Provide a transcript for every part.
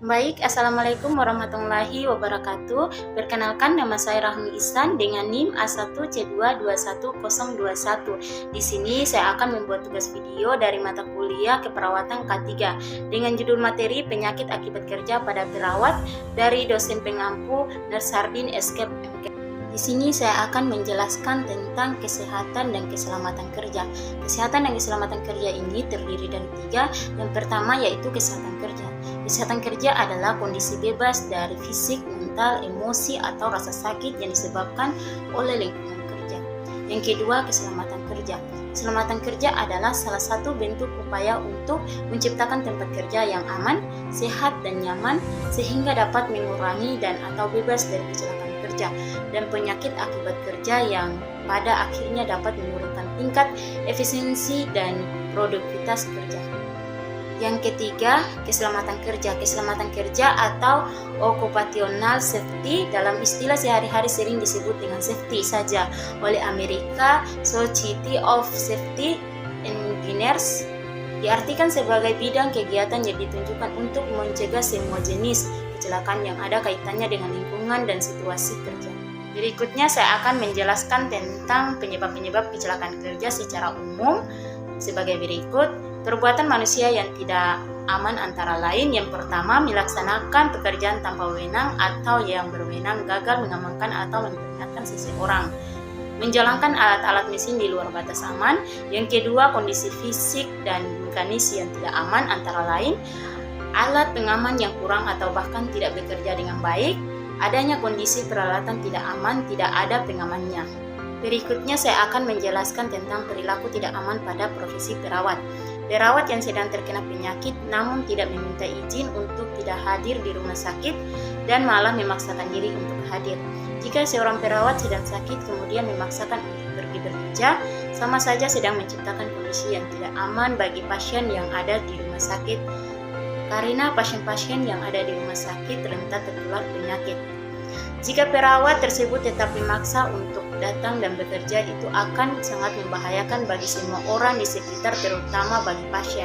Baik, Assalamualaikum warahmatullahi wabarakatuh. Perkenalkan, nama saya Rahmi Ihsan dengan NIM A1C2211021. Di sini saya akan membuat tugas video dari mata kuliah keperawatan K3 dengan judul materi penyakit akibat kerja pada perawat dari dosen pengampu Narsardin Escape MK. Di sini saya akan menjelaskan tentang kesehatan dan keselamatan kerja. Kesehatan dan keselamatan kerja ini terdiri dari tiga. Yang pertama yaitu kesehatan kerja. Kesehatan kerja adalah kondisi bebas dari fisik, mental, emosi, atau rasa sakit yang disebabkan oleh lingkungan kerja. Yang kedua, keselamatan kerja. Keselamatan kerja adalah salah satu bentuk upaya untuk menciptakan tempat kerja yang aman, sehat, dan nyaman sehingga dapat mengurangi dan atau bebas dari kecelakaan kerja dan penyakit akibat kerja yang pada akhirnya dapat menurunkan tingkat efisiensi dan produktivitas kerja. Yang ketiga, keselamatan kerja. Keselamatan kerja atau occupational safety dalam istilah sehari-hari sering disebut dengan safety saja oleh Amerika Society of Safety Engineers. Diartikan sebagai bidang kegiatan yang ditunjukkan untuk mencegah semua jenis kecelakaan yang ada kaitannya dengan lingkungan dan situasi kerja. Berikutnya saya akan menjelaskan tentang penyebab-penyebab kecelakaan kerja secara umum sebagai berikut. Perbuatan manusia yang tidak aman antara lain, yang pertama melaksanakan pekerjaan tanpa wewenang atau yang berwenang gagal mengamankan atau memperingatkan seseorang, menjalankan alat-alat mesin di luar batas aman. Yang kedua, kondisi fisik dan mekanis yang tidak aman antara lain alat pengaman yang kurang atau bahkan tidak bekerja dengan baik, adanya kondisi peralatan tidak aman, tidak ada pengamannya. Berikutnya saya akan menjelaskan tentang perilaku tidak aman pada profesi perawat. Perawat yang sedang terkena penyakit namun tidak meminta izin untuk tidak hadir di rumah sakit dan malah memaksakan diri untuk hadir. Jika seorang perawat sedang sakit kemudian memaksakan untuk pergi bekerja, sama saja sedang menciptakan kondisi yang tidak aman bagi pasien yang ada di rumah sakit, karena pasien-pasien yang ada di rumah sakit rentan tertular penyakit. Jika perawat tersebut tetap memaksa untuk datang dan bekerja, itu akan sangat membahayakan bagi semua orang di sekitar, terutama bagi pasien.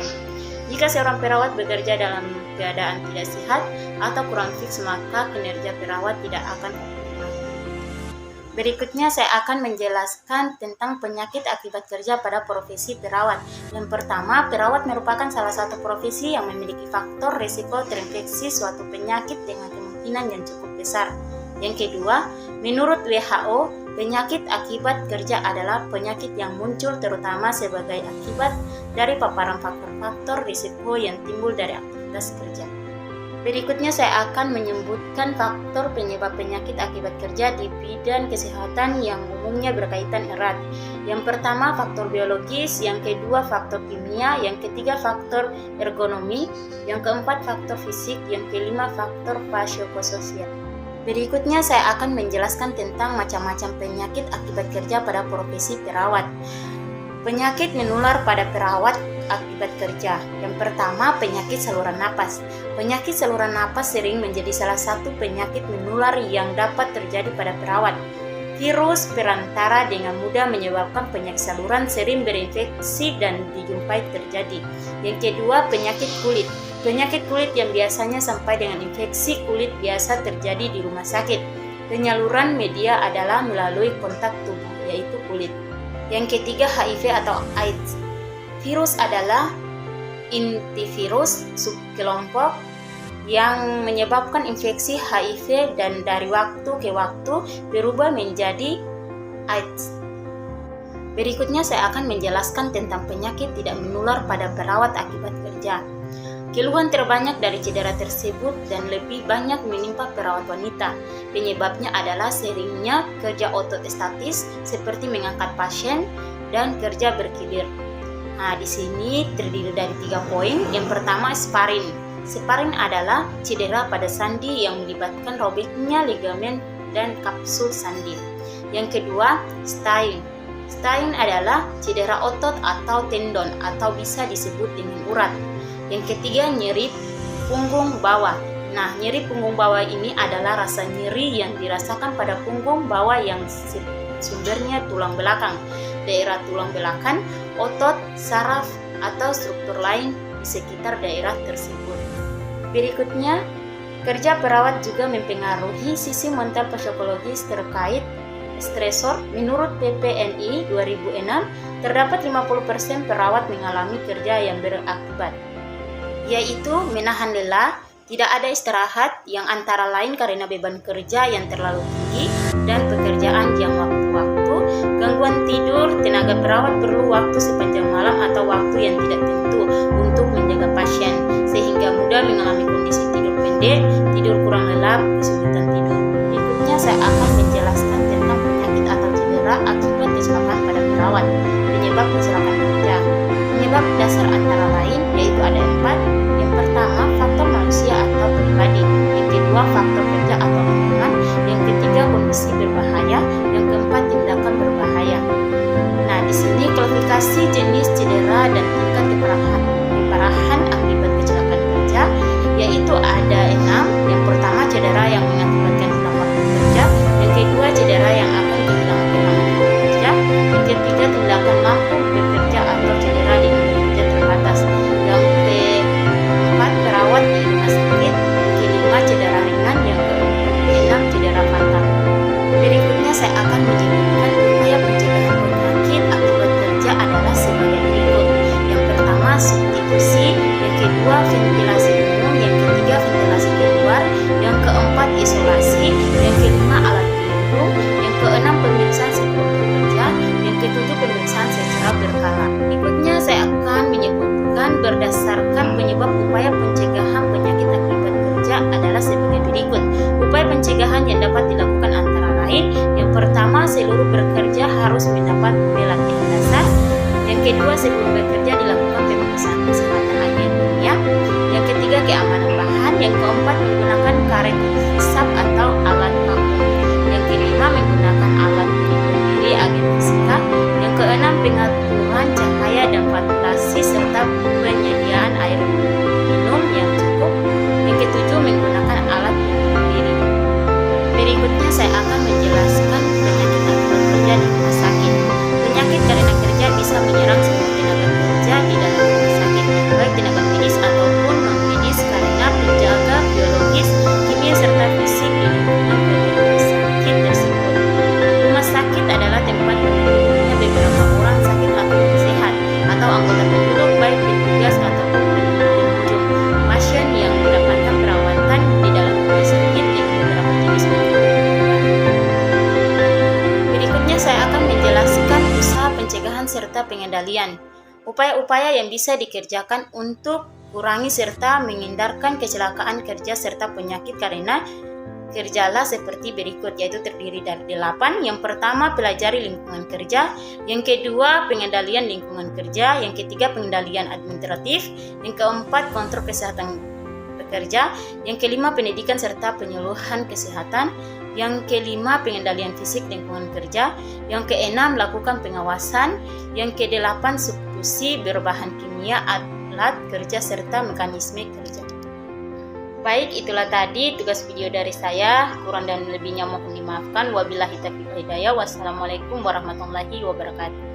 Jika seorang perawat bekerja dalam keadaan tidak sehat atau kurang fix, maka kinerja perawat tidak akan optimal. Berikutnya saya akan menjelaskan tentang penyakit akibat kerja pada profesi perawat. Yang pertama, perawat merupakan salah satu profesi yang memiliki faktor risiko terinfeksi suatu penyakit dengan kemungkinan yang cukup besar. Yang kedua, menurut WHO, penyakit akibat kerja adalah penyakit yang muncul terutama sebagai akibat dari paparan faktor-faktor risiko yang timbul dari aktivitas kerja. Berikutnya saya akan menyebutkan faktor penyebab penyakit akibat kerja di bidang kesehatan yang umumnya berkaitan erat. Yang pertama, faktor biologis, yang kedua faktor kimia, yang ketiga faktor ergonomi, yang keempat faktor fisik, yang kelima faktor psikososial. Berikutnya saya akan menjelaskan tentang macam-macam penyakit akibat kerja pada profesi perawat. Penyakit menular pada perawat akibat kerja. Yang pertama, penyakit saluran napas. Penyakit saluran napas sering menjadi salah satu penyakit menular yang dapat terjadi pada perawat. Virus perantara dengan mudah menyebabkan penyakit saluran sering berinfeksi dan dijumpai terjadi. Yang kedua, penyakit kulit. Penyakit kulit yang biasanya sampai dengan infeksi kulit biasa terjadi di rumah sakit. Penyaluran media adalah melalui kontak tubuh, yaitu kulit. Yang ketiga, HIV atau AIDS. Virus adalah intivirus subkelompok yang menyebabkan infeksi HIV dan dari waktu ke waktu berubah menjadi AIDS. Berikutnya saya akan menjelaskan tentang penyakit tidak menular pada perawat akibat kerja. Keluhan terbanyak dari cedera tersebut dan lebih banyak menimpa perawat wanita. Penyebabnya adalah seringnya kerja otot statis seperti mengangkat pasien dan kerja berkilir. Nah, di sini terdiri dari 3 poin. Yang pertama, sparring. Sparring adalah cedera pada sandi yang melibatkan robeknya ligamen dan kapsul sandi. Yang kedua, strain. Strain adalah cedera otot atau tendon atau bisa disebut dengan urat. Yang ketiga, nyeri punggung bawah. Nah, nyeri punggung bawah ini adalah rasa nyeri yang dirasakan pada punggung bawah yang sumbernya tulang belakang, daerah tulang belakang, otot, saraf, atau struktur lain di sekitar daerah tersebut. Berikutnya, Kerja perawat juga mempengaruhi sisi mental psikologis terkait stresor. Menurut PPNI 2006, terdapat 50% perawat mengalami kerja yang berakibat, yaitu menahan lelah, tidak ada istirahat, yang antara lain karena beban kerja yang terlalu tinggi dan pekerjaan yang waktu-waktu, gangguan tidur. Tenaga perawat perlu waktu sepanjang malam atau waktu yang tidak tentu untuk menjaga pasien, sehingga mudah mengalami kondisi tidur pendek, tidur kurang lelap, kesulitan tidur. Berikutnya saya akan menjelaskan tentang penyakit atau cedera akibat kecelakaan pada perawat. Penyebab kecelakaan kerja. Penyebab dasar antara lain yaitu ada 4. Yang pertama, faktor manusia atau pribadi. Yang kedua, faktor kerja atau lingkungan. Yang ketiga, kondisi berbahaya. Yang keempat, tindakan berbahaya. Nah, di sini klasifikasi jenis cedera dan tingkat keparahan akibat kecelakaan kerja yaitu ada 6. Yang pertama, cedera yang mengakibatkan hilang waktu kerja. Yang kedua, cedera yang akan kehilangan kemampuan bekerja. Yang ketiga, tindakan mampu bekerja atau cedera dengan bekerja terbatas. Yang keempat, perawat di rumah sakit. Yang kelima, cedera ringan. Yang keenam, cedera fatal. Berikutnya saya akan menyebutkan upaya pencegahan penyakit akibat kerja adalah sebagai berikut. Yang pertama, substitusi. Yang kedua, ventilasi umum. Yang ketiga, ventilasi keluar. Yang keempat, isolasi. Yang kelima, alat pelindung. Yang keenam, pemeriksaan sebelum bekerja. Yang ketujuh, pemeriksaan secara berkala. Berikutnya saya akan menyebutkan berdasarkan penyebab upaya pencegahan penyakit akibat kerja adalah sebagai berikut. Upaya pencegahan yang dapat dilakukan antara lain, yang pertama, seluruh pekerja harus mendapat pelatihan dasar. Yang kedua, sebelum bekerja dilakukan pemeriksaan kesehatan agen kimia. Yang ketiga, keamanan bahan. Yang keempat, menggunakan karet hisap atau alat vakum. Yang kelima, menggunakan alat pelindung diri agen fisika. Yang keenam, pengaturan cahaya dan ventilasi serta penyediaan air minum yang cukup. Yang ketujuh, menggunakan alat pelindung diri. Berikutnya saya akan menjelaskan penyakit akibat kerja di rumah sakit. Penyakit karena kerja bisa menyerang semua tenaga kerja di dalam rumah sakit, baik tenaga medis ataupun non-medis, karena penjaga biologis, kimia serta fisik di lingkungan rumah sakit tersebut. Rumah sakit adalah tempat berkumpulnya beberapa orang sakit atau sehat, atau anggota penduduk baik petugas ataupun pengunjung. Pasien yang mendapatkan perawatan di dalam rumah sakit dengan beberapa jenis penyakit. Berikutnya saya akan menjelaskan usaha pencegahan serta pengendalian. Upaya-upaya yang bisa dikerjakan untuk kurangi serta menghindarkan kecelakaan kerja serta penyakit karena kerjalah seperti berikut, yaitu terdiri dari 8. Yang pertama, pelajari lingkungan kerja. Yang kedua, pengendalian lingkungan kerja. Yang ketiga, pengendalian administratif. Yang keempat, kontrol kesehatan pekerja. Yang kelima, pendidikan serta penyuluhan kesehatan. Yang kelima, pengendalian fisik lingkungan kerja. Yang keenam, lakukan pengawasan. Yang kedelapan, substitusi berbahan kimia, alat kerja serta mekanisme kerja. Baik, itulah tadi tugas video dari saya. Kurang dan lebihnya mohon dimaafkan. Wabillahi taufiq wal hidayah. Wassalamualaikum warahmatullahi wabarakatuh.